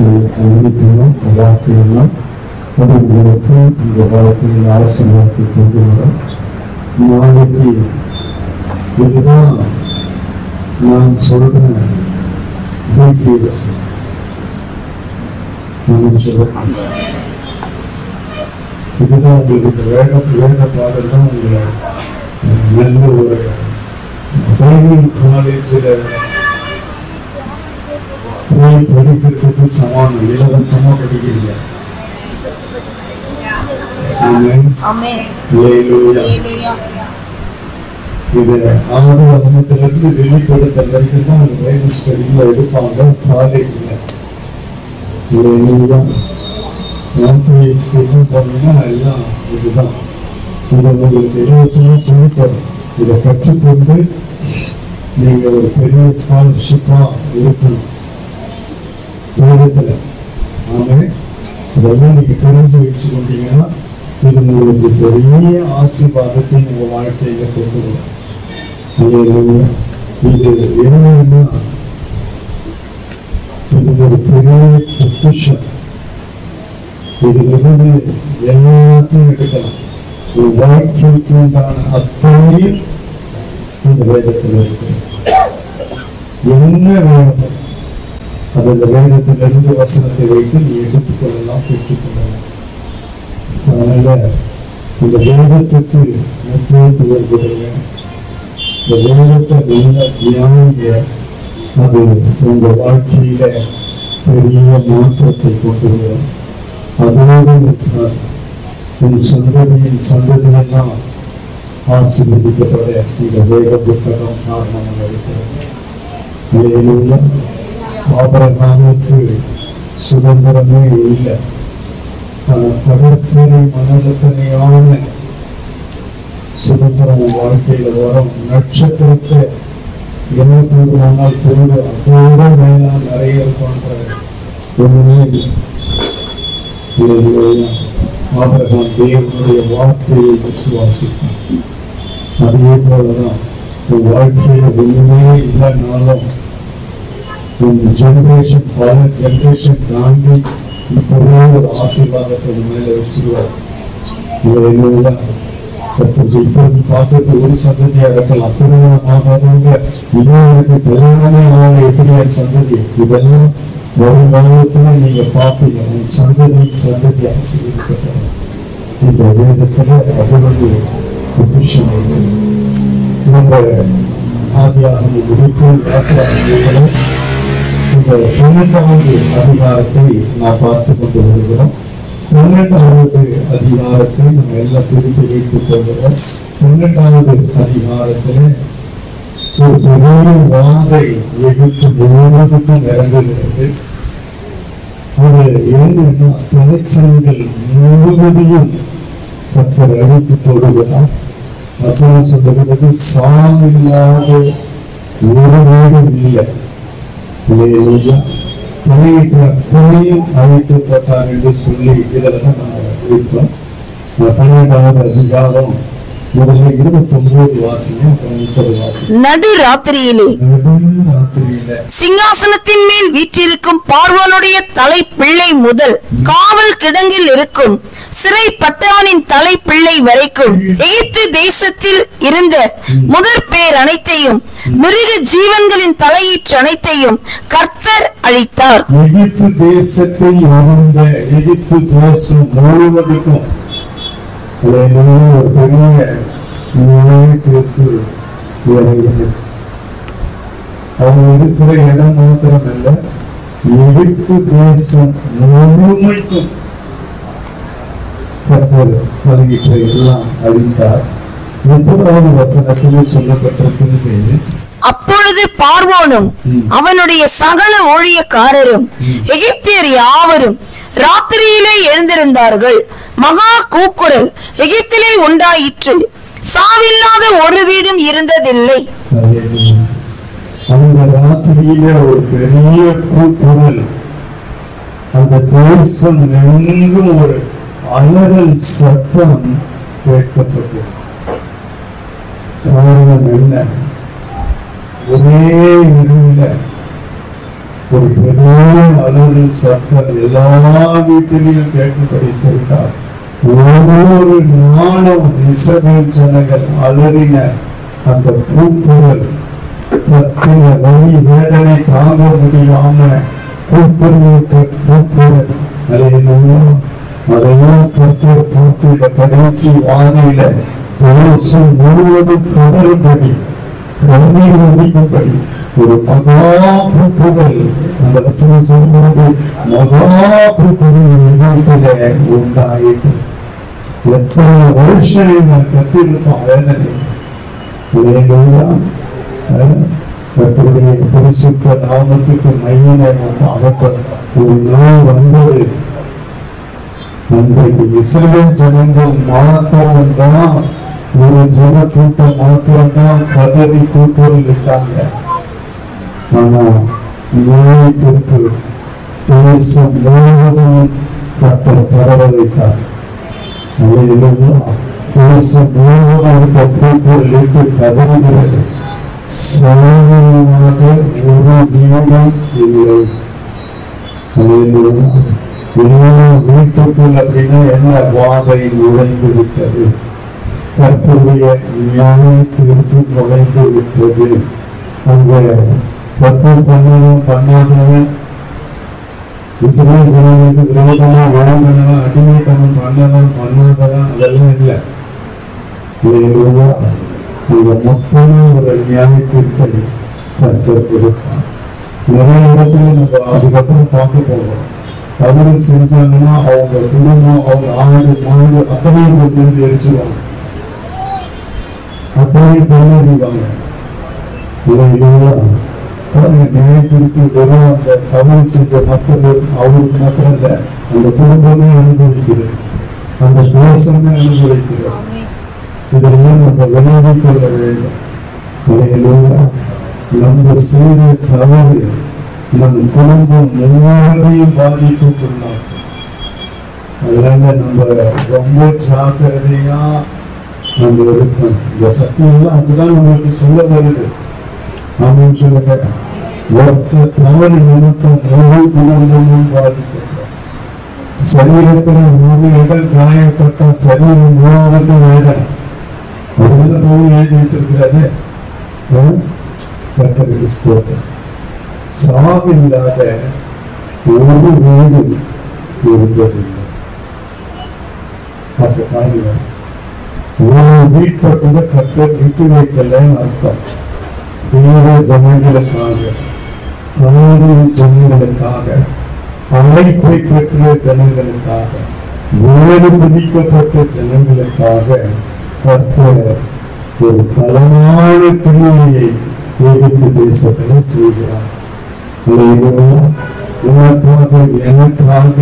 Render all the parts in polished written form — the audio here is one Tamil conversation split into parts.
அறிவிக்கணும் வார்த்தையெல்லாம் உங்களுக்கு இந்த வாழ்க்கையில் ஆசீர்வாதத்தை கொண்டு வரும். நாளைக்கு இதுதான் நான் சொல்றேன். இதுதான் உங்களுக்கு வேத பாடல் தான் உங்களை நல்ல ஒரு பைபிள் காலேஜில் போய் படிக்கிறதுக்கு சமானம். இலவசமா படிக்கிறீங்க. இது 6 வெளிப்படுத்தல் வரைக்கும் தான் பைபிள் ஸ்டடியில எடுப்பாங்க காலேஜ்ல. போனீங்கன்னா எல்லாம் இதுதான். இதை உங்களுக்கு இலவசமா சொல்லித்தரும். இதை கற்றுக்கொண்டு நீங்க ஒரு பெரிய ஸ்காலர்ஷிப்பா இருக்கணும் வேதத்துல. ஆமே, இதெல்லாம் நீங்க தெரிஞ்சு வச்சு கொண்டீங்கன்னா இது உங்களுக்கு பெரிய ஆசீர்வாதத்தை உங்க வாழ்க்கையில கொண்டு வரும். இது என்னன்னா இது ஒரு பெரிய பொக்கிஷம். இதிலிருந்து எல்லாத்தையும் எடுக்கலாம். ஒரு வாழ்க்கைக்கு உண்டான அத்தனையும் இந்த வேதத்தில் இருக்கு. என்ன வேணும் அது இந்த வேதத்திலிருந்து வசனத்தை வைத்து நீ எடுத்துக்கொள்ளலாம், பெற்றுக்கொள்ளலாம். அதனால இந்த வேதத்துக்கு முக்கியத்துவம் கொடுங்க. இந்த வேதத்தை நல்ல தியானிங்க. அது உங்க வாழ்க்கையில பெரிய மாற்றத்தை கொண்டு வரும். அதோடு உன் சந்ததியின் சந்ததியெல்லாம் ஆசீர்வதிக்கப்பட இந்த வேத புத்தகம் காரணமாக இருக்கிறது. ஆபிரகாமுக்கு சுதந்திரமே இல்லை. கடற்கரை மனதத்தனையான சுதந்திரம் வாழ்க்கையில வரும். நட்சத்திரத்தை என்ன போடுவானால் பொழுது அதோட வேளாண் நிறைய போன்ற ஒன்றுமே ஆபிரகாம் தேவனுடைய வார்த்தையை விசுவாசித்தார். அதே போலதான் உன் வாழ்க்கையில ஒண்ணுமே இல்லைனாலும் உன் ஜெனரேஷன் பல ஜெனரேஷன் தாண்டி இப்போதே ஒரு ஆசீர்வாதத்தை மேல வச்சிருவார். இப்போது பார்க்கறது ஒரு சந்ததியா இருக்கலாம். திருமணமாகாதவங்க இன்னொருக்கு கல்யாணமே அவங்க எப்படியா சந்ததி, இதெல்லாம் வருங்காலத்துல நீங்க பார்ப்பீங்க. உன் சந்ததி ஆசீர்வதிக்கப்படும். இந்த வேதத்துல அவ்வளவு பொக்கிஷம் நம்ம ஆதியாகமம் முடிக்கும் இந்த 12வது அதிகாரத்தை நான் பார்த்து கொண்டு வருகிறோம். 12வது அதிகாரத்தை நம்ம எல்லாம் திருப்பி வைத்துக் கொள்கிறோம். 12வது அதிகாரத்துல ஒரு பெரிய வாதை எகிப்து முழுவதுக்கும் இறங்குகிறது. அது என்னன்னா திரைச்சல்கள் முழுவதையும் கர்த்தர் அழித்து போடுகிறார். வசனம் சொல்லுகிறது சாமில்லாத ஒரு வீடும் இல்லை. தலையையும் அழிக்கப்பட்டார் என்று சொல்லி இதெல்லாம் நாங்கள் இருக்கிறோம். 12வது அதிகாரம் முதல்ல 29 வாசியம், 30 வாசியம். நடுராத்திரியிலே சிங்காசனத்தின் மேல் வீற்றிருக்கும் பார்வோனுடைய தலை பிள்ளை முதல் காவல் கிடங்கில் இருக்கும் சிறைப்பட்டவனின் தலை பிள்ளை வரைக்கும் எகிப்து தேசத்தில் இருந்த முதற் பேர் அனைத்தையும் மிருக ஜீவன்களின் தலையீற்று அனைத்தையும் கர்த்தர் அழித்தார். எகிப்து தேசத்தில் இருந்த எகிப்து தேசம் முழுவதுக்கும் ஒரு பெரிய தீர்ப்பு இறங்கியது. அவங்க இருக்கிற இடம் மாத்திரம் அல்ல, எகிப்து தேசம் முழுமைக்கும் தலையிட்ட எல்லாம் அழித்தார். 30வது வசனத்திலே சொல்லப்பட்டிருக்கிறது. அப்பொழுது பார்வோனும் அவனுடைய சகல ஊழியக்காரரும் எகிப்தியர் யாவரும் ராத்திரியிலே எழுந்திருந்தார்கள். மகா கூக்குரல் எகிப்திலே உண்டாயிற்று. சாவில்லாத ஒரு வீடும் இருந்ததில்லை. அந்த ராத்திரியில ஒரு பெரிய கூக்குரல், அந்த தேசம் எங்கும் ஒரு அலறல் சத்தம் கேட்கப்பட்டது. காரணம் என்ன? ஒரே இரவுல ஒரு பெரிய அலறு சத்தம் எல்லா வீட்டிலையும் கேட்கும்படி செய்தார். ஒவ்வொரு நாளும் இஸ்ரவேல் ஜனங்கள் அலறின அந்த கூக்குரல், கத்தின வலி வேதனை தாங்க முடியாம கூக்குரல், அதையும் கர்த்தர் பார்த்து கடைசி வாதையில தேசம் முழுவதும் தொடரும்படி கண்ணீர் வடிக்கும்படி ஒரு மகா கூக்குரல், அந்த வசனம் சொல்லும்போது மகா கூக்குரல் உண்டாயிட்டு. எத்தனை வருஷம் நான் கத்திருக்கோம் வேதனை. கர்த்தருடைய பரிசுத்த நாமத்துக்கு மையினை ஒரு நாள் வந்தது. அன்றைக்கு இஸ்ரவேல் ஜனங்கள் மாத்திரம் தான், ஒரு ஜன கூட்டம் மாத்திரம் தான் கதறி கூக்குரல் இட்டாங்க. ஆனா நியாயத்திற்கு தேசம் முழுவதும் கர்த்தர் பரவ வைத்தார். தேசம் முழுவதும் கூக்குரல் இட்டு கதறுகிறது. சாதாரணமாக ஒரு நிமிடம் இல்லை. வீட்டுக்குள் அப்படின்னா என்ன, வாதை நுழைந்து விட்டது. கர்த்தருடைய நியாய தீர்ப்பு நுழைந்து விட்டது. அங்க தப்பு பண்ணணும் பண்ணாதவன், இஸ்ரவேல் ஜனங்களுக்கு விரோதமா வழங்கினவன், அடிமைத்தனம் பண்ணவன் பண்ணாதவன், அதெல்லாம் இல்லை. மொத்தமே ஒரு நியாய தீர்ப்பை கர்த்தர் கொடுத்தார். நிறைய இடத்துல நம்ம அதுக்கப்புறம் பார்க்க போவோம். தவறு செஞ்சாங்கன்னா அவங்க குடும்பம், அவங்க ஆடு மாடு அத்தனையும் கொண்டு எரிச்சுவாங்க, அத்தனையும் கொண்டாடிவாங்க. நியாயத்திற்கு வெறும் அந்த தவறு செஞ்ச மக்கள் அவருக்கு மாத்திரம் இல்ல, அந்த குடும்பமே அனுபவிக்கிறது, அந்த தேசமே அனுபவிக்கிறது. இதெல்லாம் நம்ம விளைவிக் கொள்ள வேண்டும். நம்ம செய்த தவறு நம் குடும்பம் முழுவதையும் பாதிப்புக்குள்ளார். அதனால நம்ம ரொம்ப ஜாக்கிரதையா நம்ம இருக்கணும். இந்த சத்தியம்லாம் அதுதான் நம்மளுக்கு சொல்ல வருது. அப்படின்னு சொல்லுங்க, ஒருத்த தவறு நிமித்தம் முழு குடும்பமும் பாதிக்கப்படும். சரீரத்தில் ஒரு இடம் காயப்பட்ட சரீரம் முழுவதும் வேதனை. அதுல போய் எழுதி வச்சிருக்கிறாரு, கர்த்தருக்கு ஸ்தோத்திரம். சாவில்லாத ஒரு வீடு இருந்ததில்லை. அப்ப பாருங்க, ஒரு வீட்டை கூட கர்த்தர் விட்டு வைக்கலன்னு அர்த்தம். தேவ ஜனங்களுக்காக, தாயின் ஜனங்களுக்காக, அழைப்பை பெற்ற ஜனங்களுக்காக, வேறு பிடிக்கப்பட்ட ஜனங்களுக்காக கர்த்தர் ஒரு பலமான கிரியையை எகிப்து தேசத்துல செய்கிறார். உனக்காக எனக்காக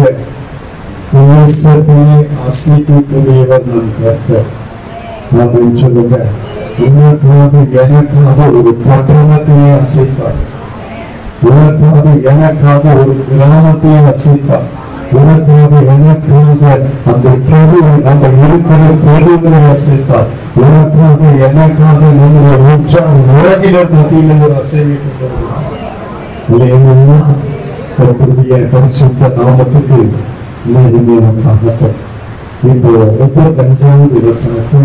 தேசத்தையே அசைக்கக்கூடியவர் நம் கர்த்தர். அப்படின்னு சொல்லுங்க, உனக்காக எனக்காக ஒரு பட்டணத்தையே அசைப்பார், உனக்காக எனக்காக ஒரு கிராமத்தையே அசைப்பார், உனக்காக எனக்காக அந்த தெருவை, நம்ம இருக்கிற தெருவை அசைப்பார், உனக்காக எனக்காக நம்முடைய உற்சாக உலகினர் மத்தியில் ஒரு அசைவை கொண்டிருக்கிறார். கர்த்தருடைய பரிசுத்த நாமத்துக்கு மகிமையாகட்டும். இப்போ 35வது வசனத்தை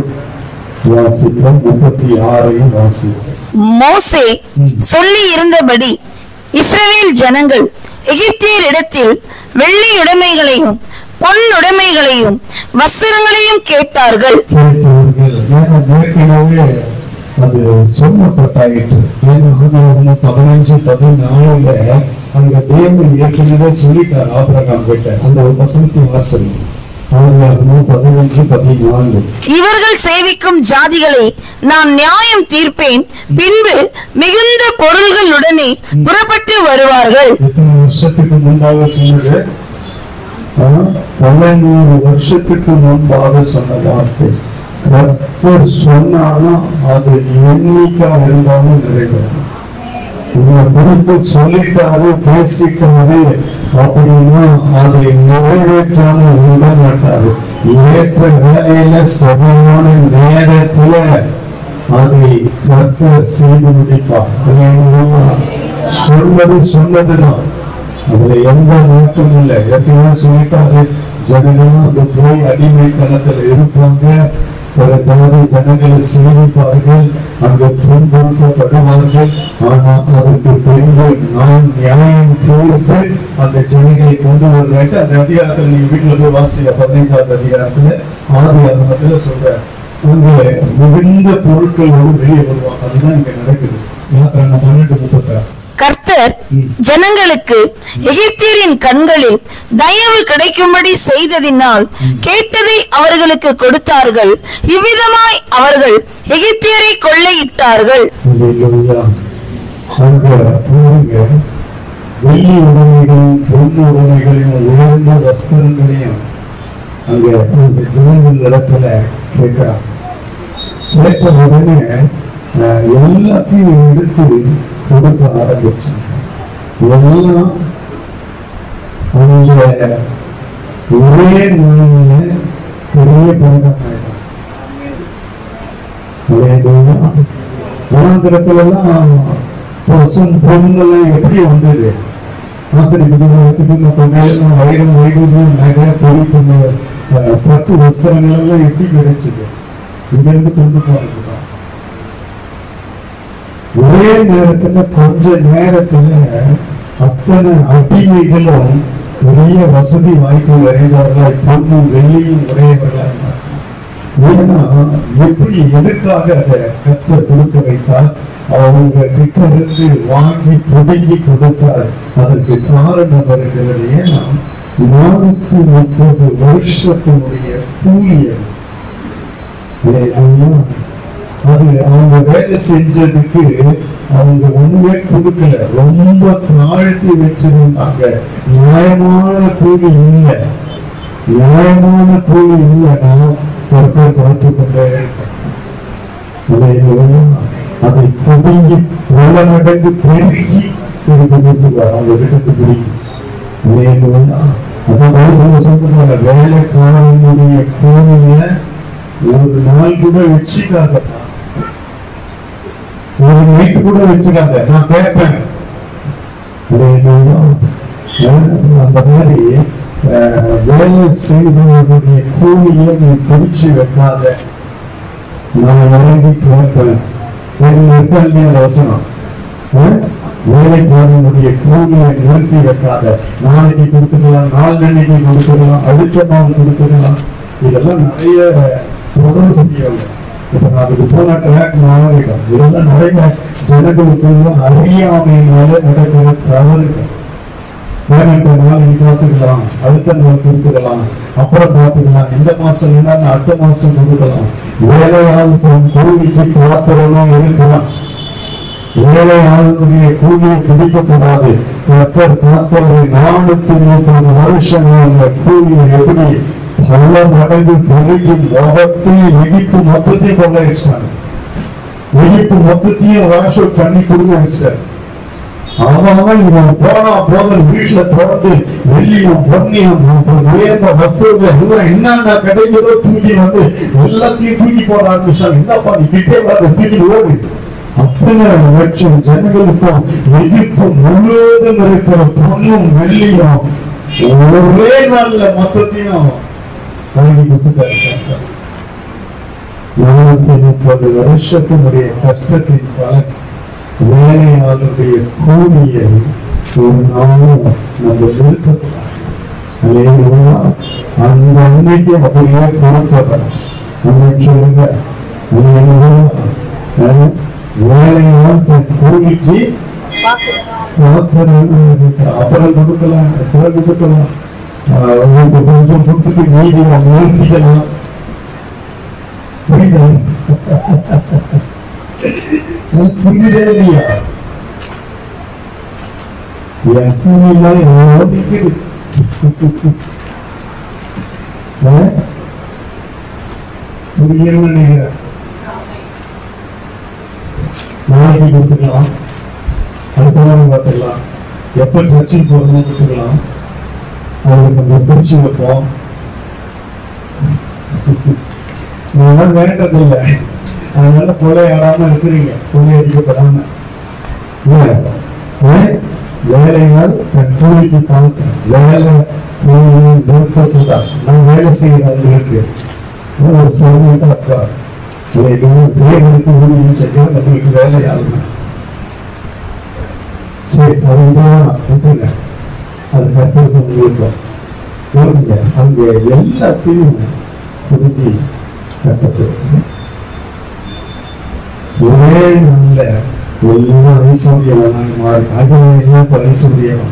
வாசிப்போம், 36ஐயும் வாசிப்போம். மோசே சொல்லி இருந்தபடி இஸ்ரவேல் ஜனங்கள் எகிப்தியரிடத்தில் வெள்ளி உடைமைகளையும் பொன் உடைமைகளையும் வஸ்திரங்களையும் கேட்டார்கள். ஏற்கனவே அது சொல்லப்பட்டாயிற்று. 15:14 அங்க தேவன் ஏற்கனவே சொல்லிட்டார் ஆபிரகாம் கிட்ட. அந்த ஒரு வசனத்தை வாசல் 15:14. இவர்கள் சேவிக்கும் ஜாதிகளை நான் நியாயம் தீர்ப்பேன், பின்பு மிகுந்த பொருள்களுடனே புறப்பட்டு வருவார்கள். எத்தனை வருஷத்துக்கு முன்பாக சொன்னது? 900 வருஷத்துக்கு முன்பாக சொன்ன வார்த்தை. கர்த்தர் சொன்னாலும் அது எண்ணிக்காக இருந்தாலும் நிறைவேறும். உங்களை குறித்து சொல்லிட்டாரு, பேசிட்டாரு அப்படின்னா அதை நிறைவேற்றாமல் விட மாட்டாரு. ஏற்ற வேலையில சரியான நேரத்துல அதை கர்த்தர் செய்து முடிப்பார். சொல்வது சொன்னதுதான், அதுல எந்த மாற்றமும் இல்லை. ஏற்கனவே சொல்லிட்டாரு, ஜனங்களும் அங்க போய் அடிமைத்தனத்தில் இருப்பாங்க, பிற ஜாதி ஜனங்களை சேமிப்பார்கள், அங்கு துன்புறுத்தப்படுவார்கள். ஆனால் அதற்கு பின்பு நான் நியாயம் தீர்த்து அந்த ஜனங்களை கொண்டு வருவேன். அந்த அதிகாரத்தில் நீங்க வீட்டுல போய் வாசிக்க 15வது அதிகாரத்துல 6 சொல்ற அங்கே மிகுந்த பொருட்களோடு வெளியே வருவாங்க. அதுதான் இங்க நடக்குது. 12:36. கர்த்தர் ஜனங்களுக்கு எகிப்தியரின் கண்களில் தயவு கிடைக்கும்படி செய்ததினால் கேட்டதை அவர்களுக்கு கொடுத்தார்கள். இவ்விதமாய் அவர்கள் எகிப்தியரை கொள்ளையிட்டார்கள். வெள்ளி உடைமைகளையும் பொண்ணு உடைமைகளையும் உயர்ந்த வஸ்திரங்களையும் அங்க ஜனங்கள் இடத்துல கேட்கிறான். கேட்ட உடனே எல்லாத்தையும் எடுத்து கொடுக்க ஆரம்பிச்சு. எல்லாம் அந்த ஒரே நாளில பெரிய பழக்கமாயிடும். வனாந்திரத்துல எல்லாம் பசும் பொண்ணெல்லாம் எப்படி வந்தது? ஆசிரியர் வைரம் வைடூரியம் நகை பொறி பட்டு வஸ்திரங்கள் எல்லாம் எப்படி கிடைச்சது? இங்கிருந்து கொண்டு போனதுதான். ஒரே நேரத்துல கொஞ்ச நேரத்துல அத்தனை அடிமைகளும் பெரிய வசதி வாய்ப்பு உடையவர்களாய், பொண்ணும் வெள்ளியும் உடையவர்களாய். ஏன்னா எப்படி எதுக்காக அதை கர்த்தர் கொடுக்க வைத்தார்? அவங்க கிட்ட இருந்து வாங்கி புடுங்கி கொடுத்தார். அதற்கு காரணம் வருகிறது. ஏன்னா 430 வருஷத்தினுடைய கூலியம் அது அவங்க வேலை செஞ்சதுக்கு அவங்க ஒண்ணுமே கொடுக்கல, ரொம்ப தாழ்த்தி வச்சிருந்தாங்க. நியாயமான கூலி இல்லை. நியாயமான கூலி இல்லைன்னா ஒருத்தர் பார்த்து கொண்டே அதை புடுங்கி பல மடங்கு பெருகி திருப்பி கொடுத்துருவார் அவங்க வீட்டுக்கு பிடிக்கும். அதான் சொல்றாங்க, வேலைக்காரனுடைய கூலிய ஒரு நாள் கூட வச்சுக்காத, ஒரு நைட் கூட வச்சுக்காத. நான் கேட்பேன் அந்த மாதிரி வேலை செய்தவர்களுடைய கூலியை நீ பிடிச்சு வைக்காத. நான் இறங்கி கேட்பேன். வசனம், வேலைக்காரனுடைய கூலியை நிறுத்தி வைக்காத. நாளைக்கு கொடுத்துக்கலாம், நாளன்னைக்கு கொடுத்துக்கலாம், அடுத்த நாள் கொடுத்துக்கலாம். இதெல்லாம் நிறைய தொடர்புடையவங்க. இப்ப நான் அதுக்கு போன ட்ராக் மாறிடும். இதெல்லாம் நிறைய ஜனங்களுக்குள்ள அறியாமையினால நடக்கிற தவறுகள். நாளைக்கு பார்த்துக்கலாம், அடுத்த நாள் கொடுத்துக்கலாம், அப்புறம் பார்த்துக்கலாம், இந்த மாசம் என்ன அடுத்த மாசம் கொடுக்கலாம். வேலையால் கூலிக்கு காத்திரணும் இருக்கலாம். வேலையாளுடைய கூலியை பிடிக்கக்கூடாது. கர்த்தர் காத்தவரை 430 வருஷங்கள் கூலியை எப்படி பல மடங்கு பெருகி முகத்தையும் எகிப்து மொத்தத்தையும் கொள்ளையிட்டாங்க. எகிப்து மொத்தத்தையும் வாஷ் பண்ணி கொடுக்க வச்சார். அவன் இவன் போனா போகிற வீட்டுல தொடர்ந்து வெள்ளியும் பொன்னியும் உயர்ந்த வஸ்துகள் எல்லாம் என்னென்ன கிடைக்கிறதோ தூக்கி வந்து எல்லாத்தையும் தூக்கி போட ஆரம்பிச்சாங்க. என்னப்பா நீ கிட்டே வராது, தூக்கி ஓடு. அத்தனை லட்சம் ஜனங்களுக்கும் எகிப்து முழுவதும் இருக்கிற பொண்ணும் வெள்ளியும் ஒரே நாள்ல மொத்தத்தையும் வாங்கி கொடுத்துட்டாரு. 430 வருஷத்தினுடைய கஷ்டத்தின் பலன் வேலையாளுடைய கூலியை ஒரு நாளும் நம்ம நிறுத்தக்கூடாது. அந்த அன்னைக்கு அப்படியே கொடுத்தவர் சொல்லுங்க. வேலையால் கூலிக்கு அப்புறம் கொடுக்கலாம், கொஞ்சம் கொடுத்துட்டு மீதி நிறுத்திக்கலாம். புரியுதா? புரியுதே இல்லையா? என் கூலியெல்லாம் எவ்வளோ நிற்குது. புரியணும்னு நினைக்கிறேன். நாளைக்கு கொடுத்துக்கலாம், அடுத்த நாள் பார்த்துக்கலாம், எப்ப சர்ச்சைக்கு போறதுன்னு கொடுத்துக்கலாம். அவங்களுக்கு கொஞ்சம் பிடிச்சு வைப்போம். நான் வேண்டதில்லை, அதனால கொலையாடாம இருக்கிறீங்க, கொள்ளையடிக்கப்படாம. வேலையால் தன் கூலிக்கு பார்க்க வேலை நிறுத்தக்கூடாது. நான் வேலை செய்யறவங்களுக்கு ஒரு சர்வீட்டா இருக்கா, தேவனுக்கு ஊழியம் செய்ய உங்களுக்கு வேலையாகணும். சரி, அதுதான் விட்டுங்க, அது கத்திற்கு முடியும். அங்கே எல்லாத்தையும் புரிஞ்சு கத்தப்பட்டு ஒரே நல்ல எல்லாம் ஐஸ்வர்யவனாக மாறி அகலாம் ஐஸ்வர்யம்.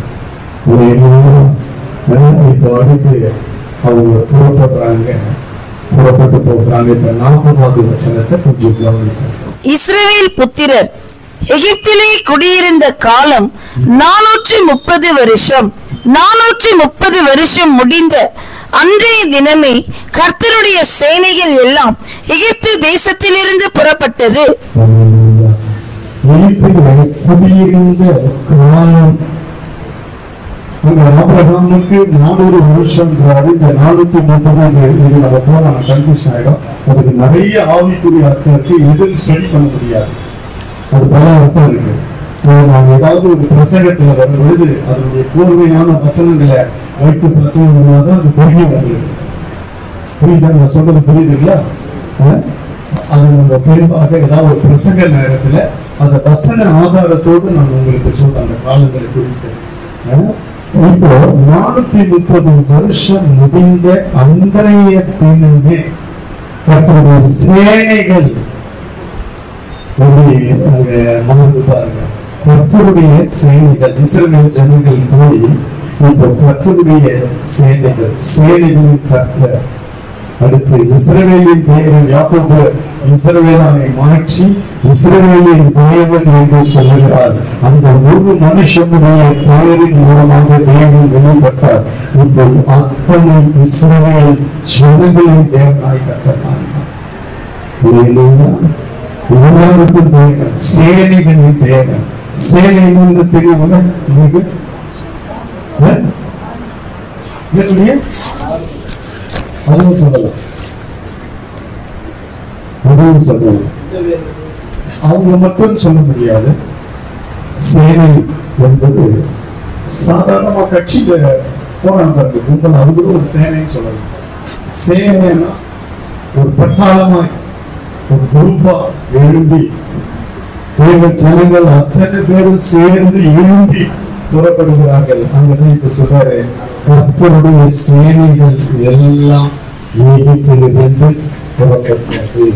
இப்போ அடுத்து அவங்க புறப்பட்டு போகிறாங்க. இப்ப 40வது வசனத்தை கொஞ்சம் கவனிக்க. இஸ்ரவேல் புத்திரர் எகிப்திலே குடியிருந்த காலம் 430 வருஷம். 430 வருஷம் முடிந்த அன்றைய தினமே கர்த்தருடைய சேனைகள் எல்லாம் எகிப்து தேசத்திலிருந்து புறப்பட்டது. குடியிருந்த காலம் ஆபிரகாமுக்கு 400 வருஷம். இந்த 430 இது நம்ம போன கன்ஃபியூஷன் ஆயிடும். அதுக்கு நிறைய ஆவிக்குரிய அர்த்தம் இருக்கு, எதுவும் ஸ்டடி பண்ண முடியாது. அது பல அர்த்தம் இருக்கு. நாம் ஏதாவது ஒரு பிரசங்கத்துல வரும் பொழுது அதனுடைய கூர்மையான வசனங்களை வைத்து பிரசங்கம் பண்ணாதான் அது புரியும். உங்களுக்கு புரியுதா? நான் சொல்றது புரியுதுங்களா? அது நம்ம தெளிவாக ஏதாவது ஒரு பிரசங்க நேரத்துல அந்த வசன ஆதாரத்தோடு நான் உங்களுக்கு சொல்றேன் அந்த காலங்களை குறித்து. இப்போ 430 வருஷம் முடிந்த அன்றைய தினமே கர்த்தருடைய சேனைகள் அங்க மறந்து பாருங்க. கர்த்தருடைய சேனைகள் இஸ்ரவேல் ஜனங்கள் போய் இப்போ கர்த்தருடைய சேனைகள் சேனைகளின் கர்த்தர் அடுத்து இஸ்ரவேலின் தேவன் யாக்கோபு இஸ்ரவேலை மாற்றி இஸ்ரவேலின் தேவன் என்று சொல்லுகிறார். அந்த ஒரு மனுஷனுடைய பெயரின் மூலமாக தேவன் வெளிப்பட்டார். இப்போ அத்தனை இஸ்ரவேல் ஜனங்களின் தேவனாய் கர்த்தர் எல்லாருக்கும் தேவன், சேனைகளின் தேவன். சேனை என்று தெரியுமா உங்களுக்கு? அதுவும் சொல்லலாம், அதுவும் சொல்லலாம். அவங்க மட்டும் சொல்ல முடியாது. சேனை என்பது சாதாரணமா கட்சியில போறாங்க கும்பல், அது கூட ஒரு சேனைன்னு சொல்லலாம். சேனைன்னா ஒரு பட்டாளமாய் ஒரு குரூப்பா எழும்பி தேவ ஜனங்கள் அத்தனை பேரும் சேர்ந்து எழும்பி புறப்படுகிறார்கள். அங்கதான் இப்ப சொல்றாரு, கர்த்தருடைய சேனைகள் எல்லாம் எகிப்திலிருந்து புறப்பட்டது.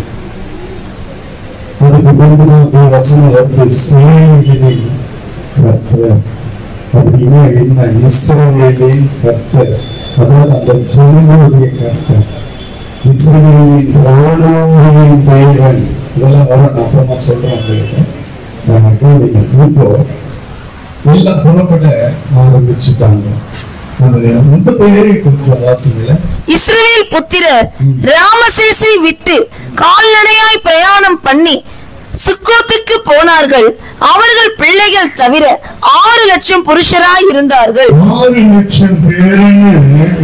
அதுக்கு பின்பு வசனம் வந்து சேனைகளின் கர்த்தர் அப்படின்னா என்ன? இஸ்ரவேலின் கர்த்தர், அதாவது அந்த ஜனங்களுடைய கர்த்தர், இஸ்ரவேலின் ராணுவங்களின் தேவன். இதெல்லாம் வர நான் அப்புறமா சொல்றேன் உங்களுக்கு. இப்போ எல்லாம் புறப்பட ஆரம்பிச்சுட்டாங்க. இஸ்ரவேல் புத்திரர் ராமசேசை விட்டு கால்நடையாய் பிரயாணம் பண்ணி சுக்கோத்துக்கு போனார்கள். அவர்கள் பிள்ளைகள் தவிர 6 லட்சம் புருஷராய் இருந்தார்கள். 6 லட்சம் பேருன்னு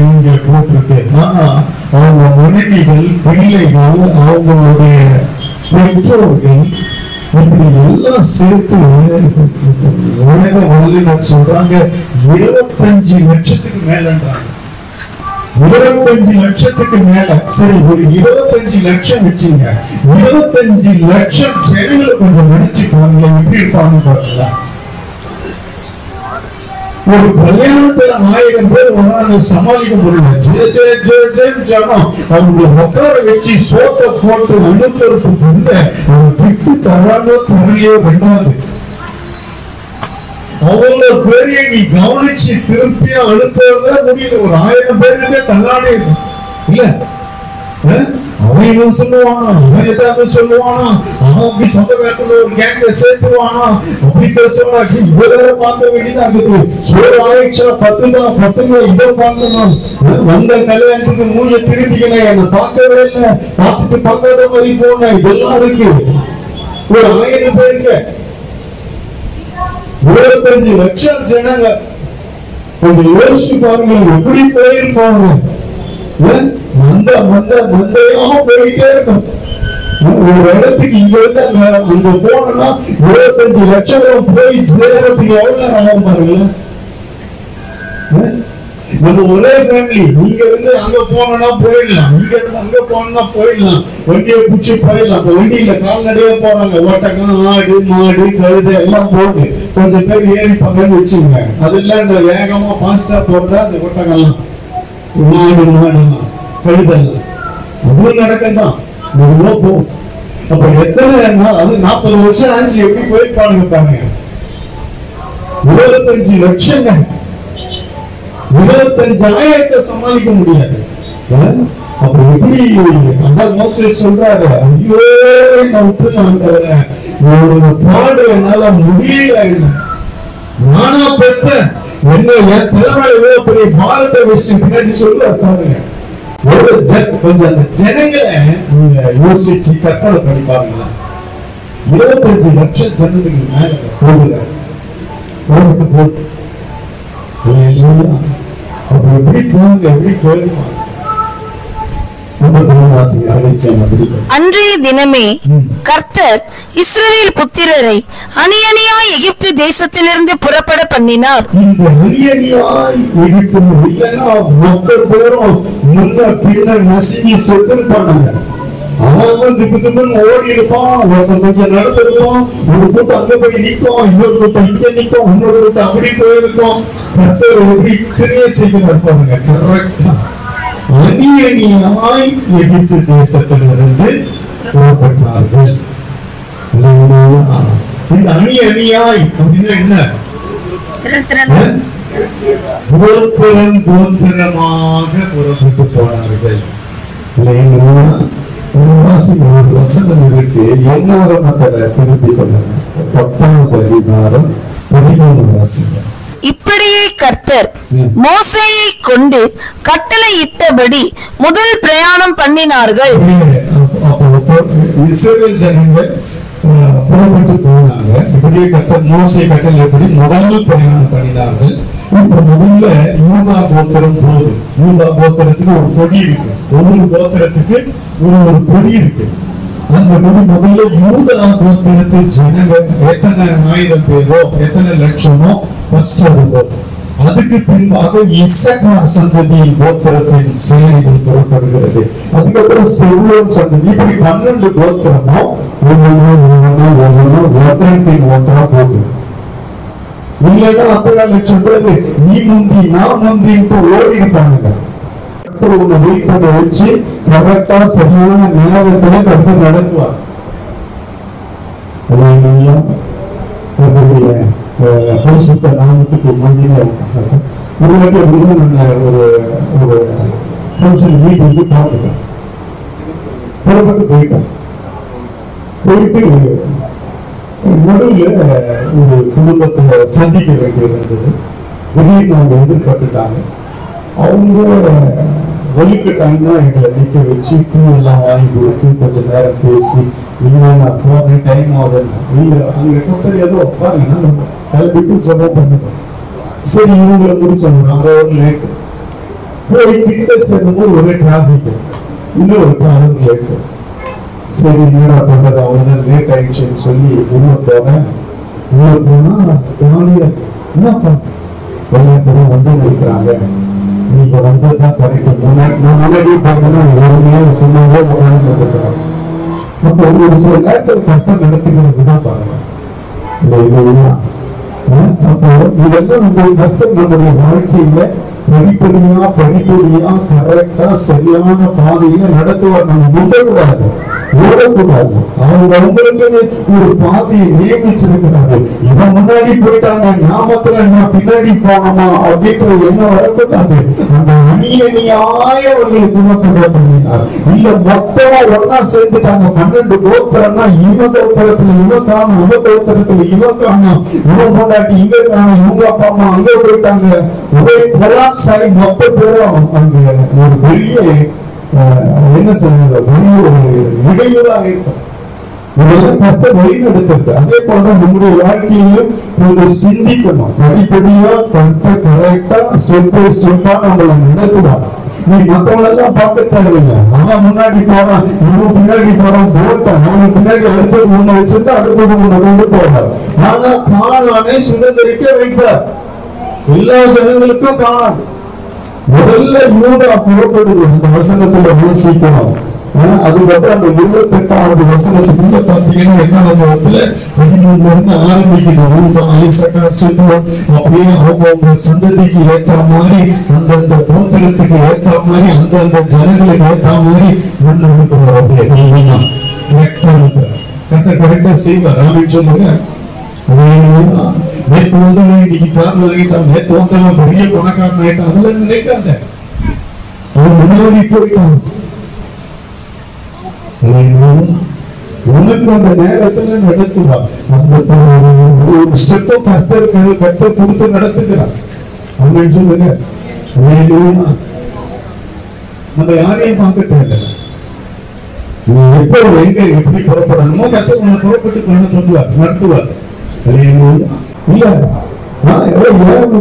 இங்க போட்டிருக்கேன். அவங்க மனைவிகள், பிள்ளைகள், அவங்களுடைய பெற்றோர்கள், இப்படி எல்லாம் சேர்த்து உலக வல்லுநர் சொல்றாங்க 25 லட்சத்துக்கு மேலன்றாங்க. 25 லட்சத்துக்கு மேல. சரி, ஒரு 25 லட்சம் வச்சுங்க. 25 லட்சம் ஜனங்களை கொஞ்சம் நினைச்சு பாருங்க, எப்படி இருப்பாங்க பாருங்களா? ஒரு கல்யாணத்துல 1000 பேர் வராங்க, சமாளிக்க முடியல. ஜனம் அவங்களை உட்கார வச்சு சோத்தை போட்டு அனுப்புறதுக்கு திட்டு தரானோ தரையோ வேண்டாது. அவ்வளவு பேரைய நீ கவனிச்சு திருப்தியா அனுப்பவே முடியல. ஒரு 1000 பேருக்கே தள்ளாடே இல்ல. அவன் சொல்லுவானா, அவன் ஏதாவது சொல்லுவானா, அவன் அப்படி சொந்தக்காரத்துல ஒரு கேங்க சேர்த்துவானா, அப்படி பேசுவானா. இவ்வளவு பார்க்க வேண்டியதா இருக்குது. சோறு ஆயிடுச்சா 10 தான், 10 இதை பார்க்கணும். வந்த கல்யாணத்துக்கு மூஞ்ச திரும்பிக்கணும், என்னை பார்க்கவே இல்லை, பார்த்துட்டு பார்க்காத மாதிரி போன. இதெல்லாம் இருக்கு. ஒரு 1000 பேருக்கு 25 லட்சம் ஜனங்க. கொஞ்சம் யோசிச்சு பாருங்க, எப்படி போயிருப்பாங்க. மந்தையாக போயிட்டே இருக்கும். ஒரு இடத்துக்கு இங்க இருந்து அங்க போனா 25 லட்சம் போய் சேர்றதுக்கு எவ்வளவு நேரம் ஆகும் பாருங்களேன். நம்ம ஒரே ஃபேமிலி, நீங்க இருந்து அங்க போனா போயிடலாம், இங்க இருந்து அங்க போனா போயிடலாம், வண்டியை பிடிச்சி போயிடலாம். இப்ப வண்டியில கால்நடையா போறாங்க, ஒட்டகம், ஆடு, மாடு, கழுதை எல்லாம் போகுது. கொஞ்சம் பேர் ஏறிப்பாங்கன்னு வச்சுங்க, அதெல்லாம் இந்த வேகமா பாஸ்டா போறதா அந்த ஒட்டகம்லாம், மாடுலாம், கழுதெல்லாம் அதுவும் நடக்கத்தான் மெதுவா போகும். அப்ப எத்தனை நாள், அது 40 வருஷம் ஆச்சு, எப்படி போயிருப்பானுங்க பாருங்க. 25 லட்சங்க, 25,000 சமாளிக்க முடியாது. அப்ப எப்படி அதான் மோசேஸ் சொல்றாரு, ஐயோ நான் விட்டு பாடு என்னால முடியல, நானா பெற்ற என்ன என் தலைமையில பெரிய பாரத விஷயம் பின்னாடி சொல்ல பாருங்க. கொஞ்சம் அந்த ஜனங்களை நீங்க யோசிச்சு கற்பனை பண்ணி பாருங்களா. 25 லட்சம் ஜனத்துக்கு மேல போகுது. அப்ப எப்படி போங்க, எப்படி போயிருவாங்க. அன்றைய தினமே கர்த்தர் இஸ்ரவேல் புத்திரரை அணி அணியாய் எகிப்து தேசத்திலிருந்து புறப்பட பண்ணினார். இந்த அணி அணியாய் எகிப்து இல்லைன்னா மொத்த பேரும் முன்ன பின்ன நசுங்கி செத்துருப்பாங்க. அவன் திபுன்னு ஓடி இருப்பான், கொஞ்சம் நடந்திருப்பான், ஒரு கூட்டம் அங்க போய் நிற்கும், இன்னொரு கூட்டம் இங்க நிற்கும், இன்னொரு கூட்டம் அப்படி போயிருக்கும். கர்த்தர் எப்படி கிரியை செய்து இருப்பாங்க. கரெக்டா அணி அணியாய் எகிப்து தேசத்திலிருந்து புறப்பட்டார்கள். இந்த அணி அணியாய் அப்படின்னா என்ன? கோத்திரம் கோத்திரமாக புறப்பட்டு போனார்கள். ஒரு வசனம் இருக்கு, என்னாரமத்துல திருப்பி கொள்ளுங்க. 10ஆம் அதிகாரம் 13 வாசிங்க. இப்படியே கர்த்தர் மோசேயை கொண்டு கட்டளையிட்டபடி முதல் பிரயாணம் பண்ணினார்கள். இஸ்ரவேல் ஜனங்கள் புறப்பட்டு போனாங்க. இப்படியே கர்த்தர் மோசே கட்டளைப்படி முதல் பிரயாணம் பண்ணினார்கள். இப்ப முதல்ல யூதா கோத்திரம் போகுது. யூதா கோத்திரத்துக்கு ஒரு கொடி இருக்கு, ஒவ்வொரு கோத்திரத்துக்கு ஒரு கொடி இருக்கு. அந்த கொடி முதல்ல யூதா கோத்திரத்து ஜனங்க எத்தனை 1000 பேரோ எத்தனை லட்சமோ ஃபர்ஸ்ட் இருக்கும். அதுக்கு பின்பாக இசக்கார் சந்ததியின் கோத்திரத்தின் சேனைகள் புறப்படுகிறது. அதுக்கப்புறம் செல்வம் சந்ததி, இப்படி 12 கோத்திரமோ ஒவ்வொன்றின் ஒன்றா போகுது. இல்லைன்னா 10 லட்சம் பேரு நீ முந்தி நான் முந்தின்ட்டு ஓடி இருப்பாங்க. உன்னை வெயிட் பண்ண வச்சு கரெக்டா சரியான நேரத்துல கருத்து நடத்துவார். பரிசுத்த நாமத்துக்கு மந்திர ஒரு ஃபங்க்ஷன் மீட்டிங்கு பார்த்துட்டேன். புறப்பட்டு போயிட்டேன். போயிட்டு நடுவில் ஒரு குடும்பத்தை சந்திக்க வேண்டியிருந்தது. திடீர்னு அவங்க எதிர்பட்டுட்டாங்க. அவங்க வலிக்கட்டாங்கன்னா எங்களை நிற்க வச்சு டீ எல்லாம் வாங்கி கொடுத்து கொஞ்ச நேரம் பேசி, இல்லை நான் போறேன் டைம் ஆகுதுன்னா, இல்லை அங்க கப்பல் ஏதோ பாருங்க நம்ம கிளம்பிட்டு ஜபம் பண்ணுவோம். சரி இவங்களை முடிச்சோம். அங்க ஒரு லேட்டு போய் கிட்ட சேரும்போது ஒரே டிராபிக், இன்னும் ஒரு காலம் லேட்டு. சரி என்னடா பண்றது, அவங்க லேட் ஆயிடுச்சுன்னு சொல்லி உள்ள போறேன். உள்ள போனா ஜாலியா என்னப்பா எல்லா பேரும் வந்து இருக்கிறாங்க, நீங்க வந்ததுதான் கரெக்ட். நான் முன்னாடியே பார்த்தேன்னா ஒரு சொன்னாலே உட்கார்ந்து வந்துருக்கிறோம். அப்போ ஒரு சில நேரத்தில் கர்த்தர் நடத்துகிறதுதான் பாருங்க. அப்போ இதெல்லாம் கர்த்தர் நம்முடைய வாழ்க்கையில படிப்படியா கரெக்டா சரியான பாதையில நடத்துவார். நம்ம முட்டக்கூடாது, ஓடக்கூடாது. அவங்க அவங்களுக்கு ஒரு பாதையை நியமிச்சிருக்கிறாரு. இவன் முன்னாடி போயிட்டாங்க, ஞாபகத்துல நான் பின்னாடி போனோமா அப்படின்ற எண்ணம் வரக்கூடாது. அந்த அணியணியாய அவர்களுக்கு குணப்பட பண்ணினார். இல்ல மொத்தமா ஒன்னா சேர்ந்துட்டாங்க. 12 கோத்திரம்னா இவன் கோத்திரத்துல இவன் காணும், அவ கோத்திரத்துல இவன் காணும், இவன் கொண்டாட்டி இங்க காணும், இவங்க அப்பா அம்மா அங்க போயிட்டாங்க. ஒரே கொலாப்ஸாய் மொத்த பேரும் அங்க ஒரு பெரிய என்ன சொல்றது, பெரிய ஒரு இடையூறாக இருக்கும். இதெல்லாம் கர்த்தர் வழிநடத்துறது. அதே போலதான் நம்முடைய வாழ்க்கையிலும் கொஞ்சம் சிந்திக்கணும். படிப்படியா கர்த்தர் கரெக்டா ஸ்டெப் பை ஸ்டெப்பா நம்மளை நடத்துவார். நீ மத்தவங்களெல்லாம் பார்க்க தேவையில்லை. அவன் முன்னாடி போறான், இவன் பின்னாடி போறான், போட்டான், அவனுக்கு பின்னாடி அடுத்தது ஒண்ணு வச்சுட்டு அடுத்தது ஒண்ணு கொண்டு போவார். ஆனா காணானை சுதந்திரிக்க வைப்பார். எல்லா ஜனங்களுக்கும் காணாது. முதல்ல யூதா புறப்படுது. அந்த வசனத்துல வாசிக்கணும். அதுக்கப்புறம் அந்த 28வது வசனத்துக்குள்ள பாத்தீங்கன்னா 8வது வசனத்துல 13 ஆரம்பிக்குது. ஐசக்கார் சொல்லுவோம் அப்படியே அவங்க சந்ததிக்கு ஏற்ற மாதிரி, அந்தந்த கோத்திரத்துக்கு ஏற்ற மாதிரி, அந்தந்த ஜனங்களுக்கு ஏற்ற மாதிரி முன்னெடுக்கிறார். அப்படியே கரெக்டா இருக்கிறார். கரெக்டா செய்வார் அப்படின்னு சொல்லுங்க. நேற்று வந்தவன் இன்னைக்கு கார் வாங்கிட்டான், நேற்று வந்தவன் பெரிய பணக்காரன் ஆயிட்டான், அதெல்லாம் நினைக்காத. அவன் முன்னாடி போயிட்டான். உனக்கு அந்த நேரத்துல நடத்துவார். ஒரு ஸ்டெப்பும் கர்த்தர் கொடுத்து நடத்துகிறார் அப்படின்னு சொல்லுங்க. நம்ம யாரையும் பார்க்க தேவை. எப்ப எங்க எப்படி புறப்படணுமோ கர்த்தர் உன்னை புறப்பட்டு நடத்துவார். இல்ல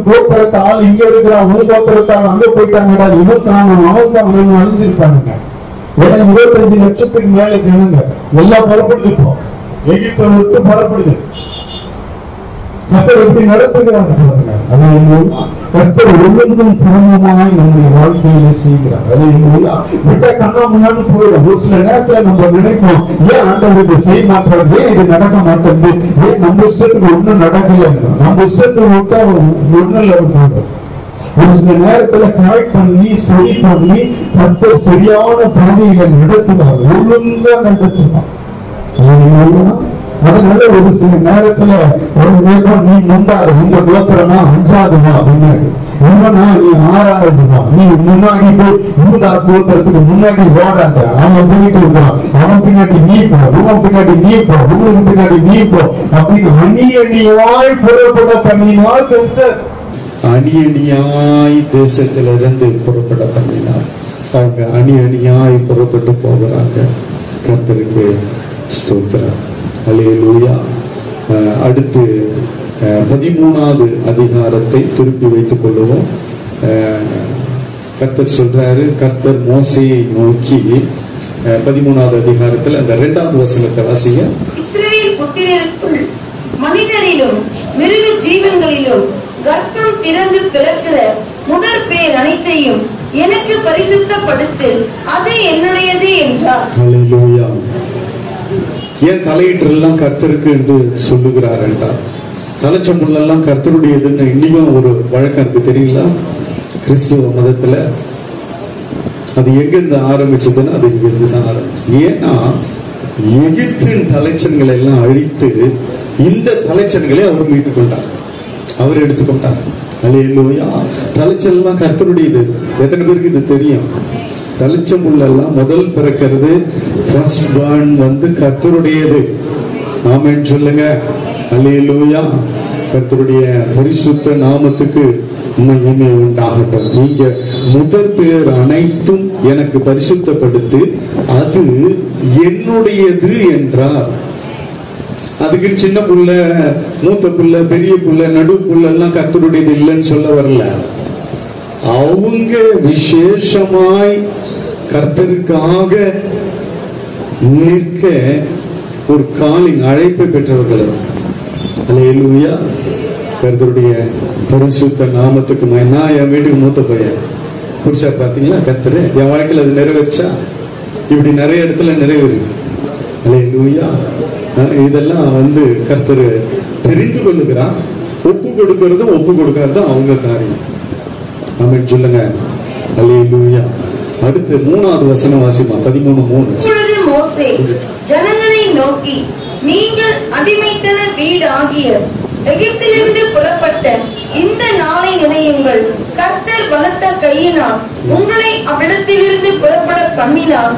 கோத்திரத்த ஆள் இங்க இருக்கிறான், அவன் கோத்திரத்த ஆள் அங்க போயிட்டாங்கடா, இவன் காணும் அவன் காணும் அழிஞ்சிருப்பானுங்க. ஏன்னா 25 லட்சத்துக்கு மேல ஜனங்க எல்லாம் புறப்படுது. இப்போ எகிப்தை விட்டு புறப்படுது. கர்த்தர் எப்படி நடத்துகிறாங்க பாருங்க. கர்த்தர் ஒழுங்கும் கிரமமாய் நம்முடைய வாழ்க்கையில செய்கிறார். விட்டா கண்ணா முன்னாடி போயிடும். ஒரு சில நேரத்துல நம்ம நினைப்போம், ஏன் ஆண்டவர் இதை செய்ய மாட்டாரு, ஏன் இது நடக்க மாட்டேங்குது, ஏன் நம்ம இஷ்டத்துக்கு ஒண்ணும் நடக்கல, நம்ம இஷ்டத்துக்கு விட்டா ஒண்ணும் இல்லை. ஒரு சில நேரத்துல கரெக்ட் பண்ணி சரி பண்ணி கர்த்தர் சரியான பாதையில நடத்துவார். ஒழுங்கா நடத்துவார். அதனால ஒரு சில நேரத்துல ஒரு வேகம் நீ முந்தாது, இந்த கோத்திரமா 5ஆவதுமா அப்படின்னு, இல்லைன்னா நீ 6ஆவதுமா, நீ முன்னாடி போய் மூதா கோத்திரத்துக்கு முன்னாடி ஓடாத, அவன் போயிட்டு இருக்கான், அவன் பின்னாடி நீ போ, உன் பின்னாடி நீ போ, உனக்கு பின்னாடி நீ போ அப்படின்னு அணியணியாய் புறப்பட பண்ணினால் கர்த்தர் அணியணியாய் தேசத்திலிருந்து புறப்பட பண்ணினார். அவங்க அணியணியாய் புறப்பட்டு போகிறாங்க. கர்த்தருக்கு ஸ்தோத்திரம். அல்லேலூயா. அடுத்து 13வது அதிகாரத்தை திருப்பி வைத்துக் கொள்ளுவோம். கர்த்தர் சொல்றாரு, கர்த்தர் மோசேயை நோக்கி 13வது அதிகாரத்தில் அந்த 2வது வசனத்தை வாசிங்க. இஸ்ரவேல் புத்திரருக்குள் மனிதரிலும் மிருக ஜீவன்களிலும் கர்ப்பம் திறந்து பிறக்கிற முதற் பேர் அனைத்தையும் எனக்கு பரிசுத்தப்படுத்து, அது என்னுடையது என்றார். அல்லேலூயா. ஏன் தலையீற்றெல்லாம் கர்த்தருக்கு என்று சொல்லுகிறார் என்றார். தலைச்சம்புள்ளெல்லாம் கர்த்தருடையதுன்னு இன்னைக்கும் ஒரு வழக்கம் இருக்கு தெரியுங்களா? கிறிஸ்துவ மதத்துல அது எங்கிருந்து ஆரம்பிச்சதுன்னா அது இங்கிருந்து தான் ஆரம்பிச்சது. ஏன்னா எகிப்தின் தலைச்சன்களை எல்லாம் அழித்து இந்த தலைச்சன்களை அவர் மீட்டுக் கொண்டார், அவர் எடுத்துக்கொண்டார். அல்லேலூயா. தலைச்சல்லாம் கர்த்தருடையது. எத்தனை பேருக்கு இது தெரியும்? தலைச்சம்புள்ளெல்லாம் முதல் பிறக்கிறது, ஃபர்ஸ்ட் பார்ன் வந்து கர்த்தருடையது. ஆமென் சொல்லுங்க. அல்லேலூயா. கர்த்தருடைய பரிசுத்த நாமத்துக்கு மகிமை உண்டாகட்டும். நீங்க முதல் பேர் அனைத்தும் எனக்கு பரிசுத்தப்படுத்து, அது என்னுடையது என்றார். அதுக்கு சின்ன புள்ள, மூத்த புள்ள, பெரிய புள்ள, நடு புள்ள எல்லாம் கர்த்தருடையது இல்லைன்னு சொல்ல வரல. அவங்க விசேஷமாய் கர்த்தருக்காக நிற்க ஒரு காலிங் அழைப்பை பெற்றவர்கள். அல்லேலூயா. கர்த்தருடைய பரிசுத்த நாமத்துக்கு. நான் என் வீட்டுக்கு மூத்த பையன் புடிச்சா பாத்தீங்களா, கர்த்தரு என் வாழ்க்கையில் அது நிறைவேறிச்சா? இப்படி நிறைய இடத்துல நிறைவேறு. அல்லேலூயா. இதெல்லாம் வந்து கர்த்தர் தெரிந்து கொள்ளுகிறார். ஒப்பு கொடுக்கறதும் ஒப்பு கொடுக்கறதும் அவங்க காரியம். ஆமென் சொல்லுங்க. அல்லேலூயா. அடுத்து 3வது வசனம் வாசிமா. 13:3. மோசே ஜனங்களை நோக்கி, நீங்கள் அடிமைத்தன வீடாகிய எகிப்திலிருந்து புறப்பட்ட இந்த நாளை நினையுங்கள். கர்த்தர் பலத்த கையினால் உங்களை அவ்விடத்திலிருந்து புறப்பட பண்ணினார்.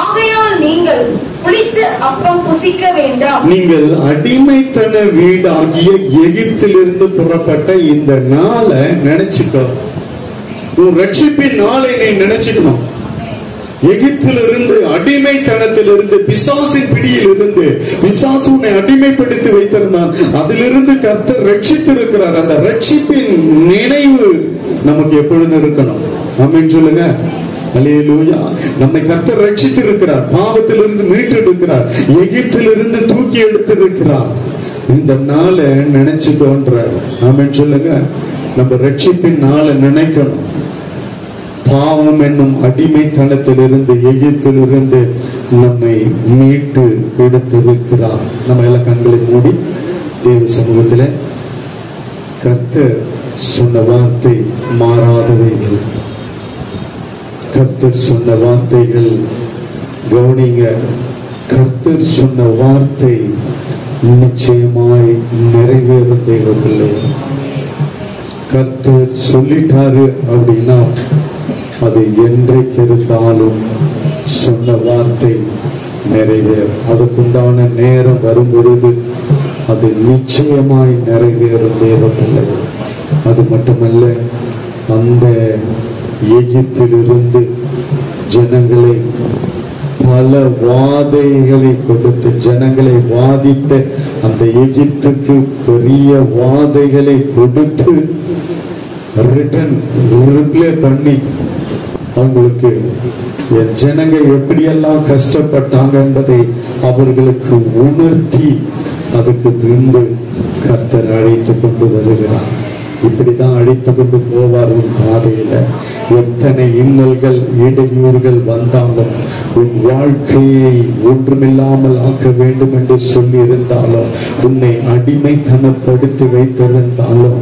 ஆகையால் நீங்கள் புளித்த அப்பம் புசிக்க வேண்டாம். நீங்கள் அடிமைத்தன வீடாகிய எகிப்திலிருந்து புறப்பட்ட இந்த நாளை நினைச்சுக்கோ. உன் ரட்சிப்பின் நாளை நீ நினைச்சுக்கணும். எகிப்திலிருந்து, அடிமைத்தனத்திலிருந்து, பிசாசின் பிடியிலிருந்து, பிசாசு உன்னை அடிமைப்படுத்தி வைத்திருந்தான், அதிலிருந்து கர்த்தர் ரட்சித்திருக்கிறார். அந்த ரட்சிப்பின் நினைவு நமக்கு எப்பொழுது இருக்கணும்? ஆமென் சொல்லுங்க. அல்லேலூயா. நம்மை கர்த்தர் ரட்சித்திருக்கிறார், பாவத்திலிருந்து மீட்டெடுக்கிறார், எகிப்திலிருந்து தூக்கி எடுத்திருக்கிறார். இந்த நாளை நினைச்சுக்கோன்றார். ஆமென் சொல்லுங்க. நம்ம ரட்சிப்பின் நாளை நினைக்கணும். பாவம் என்னும் அடிமைத்தனத்திலிருந்து, எகிப்திலிருந்து நம்மை மீட்டு எடுத்திருக்கிறார். நம்ம எல்லாம் கண்களை மூடி தேவ சமூகத்தில் கர்த்தர் சொன்ன வார்த்தை மாறாதவைகள். கர்த்தர் சொன்ன வார்த்தைகள் கவனிங்க. கர்த்தர் சொன்ன வார்த்தை நிச்சயமாய் நிறைவேறும் தேவ பிள்ளை. கர்த்தர் சொல்லிட்டாரு அப்படின்னா அது என்றைக்கு இருந்தாலும் சொன்ன வார்த்தை நிறைவேறும். அதுக்குண்டான நேரம் வரும் பொழுது அது நிச்சயமாய் நிறைவேறும் தேவ பிள்ளை. அது மட்டுமல்ல, அந்த எகிப்திலிருந்து ஜனங்களை பல வாதைகளை கொடுத்து, ஜனங்களை வாதித்த அந்த எகிப்துக்கு பெரிய வாதைகளை கொடுத்து ரிப்ளை பண்ணி அவங்களுக்கு என் ஜனங்க எப்படியெல்லாம் கஷ்டப்பட்டாங்க என்பதை அவர்களுக்கு உணர்த்தி அதுக்கு பின்பு கர்த்தர் அழைத்து கொண்டு வருகிறார். இப்படிதான் அழைத்து கொண்டு போவார். உன் பாதையில எத்தனை இன்னல்கள், இடையூறுகள் வந்தாலும், உன் வாழ்க்கையை ஒன்றுமில்லாமல் ஆக்க வேண்டும் என்று சொல்லி இருந்தாலும், உன்னை அடிமைத்தனப்படுத்தி வைத்திருந்தாலும்,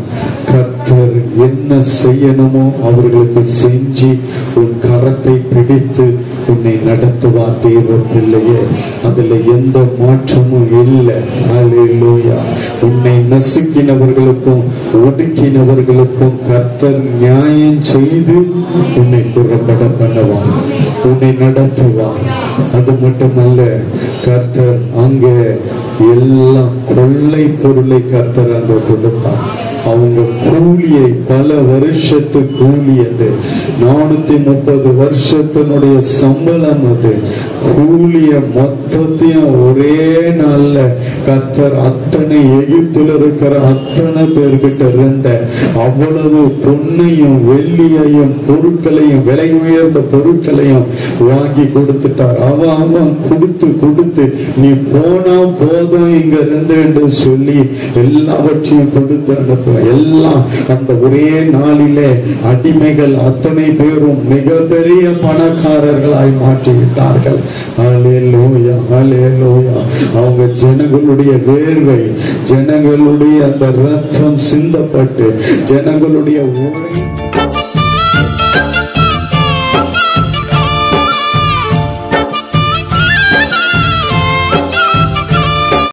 கர்த்தர் என்ன செய்யணுமோ அவர்களுக்கு செஞ்சு உன் கரத்தை பிடித்து உன்னை நடத்துவார் தேவ பிள்ளையே. அதுல எந்த மாற்றமும் இல்லை. அல்லேலூயா. உன்னை நசுக்கினவர்களுக்கும் ஒடுக்கினவர்களுக்கும் கர்த்தர் நியாயம் செய்து உன்னை புறப்பட பண்ணுவார், உன்னை நடத்துவார். அது மட்டுமல்ல, கர்த்தர் அங்கே எல்லாம் கொள்ளை பொருளை கர்த்தர் அங்க கொடுத்தார். அவங்க கூலியை, பல வருஷத்து கூலியது, 430 வருஷத்தினுடைய சம்பளம். அது கூலிய மொத்தத்தையும் ஒரே நாள்ல கர்த்தர் அத்தனை எகிப்தில் இருக்கிற அத்தனை பேர்கிட்ட இருந்த அவ்வளவு பொன்னையும் வெள்ளியையும் பொருட்களையும், விலை உயர்ந்த பொருட்களையும் வாங்கி கொடுத்துட்டார். அவன் கொடுத்து கொடுத்து நீ போனா போதும் இங்க இருந்து என்று சொல்லி எல்லாவற்றையும் கொடுத்து அனுப்ப. எல்லாம் அந்த ஒரே நாளிலே அடிமைகள் அத்தனை பேரும் மிகப்பெரிய பணக்காரர்களாய் மாற்றிவிட்டார்கள். அல்லேலூயா, அல்லேலூயா. அவங்க ஜனங்களுடைய வேர்வை, ஜனங்களுடைய அந்த ரத்தம் சிந்தப்பட்டு, ஜனங்களுடைய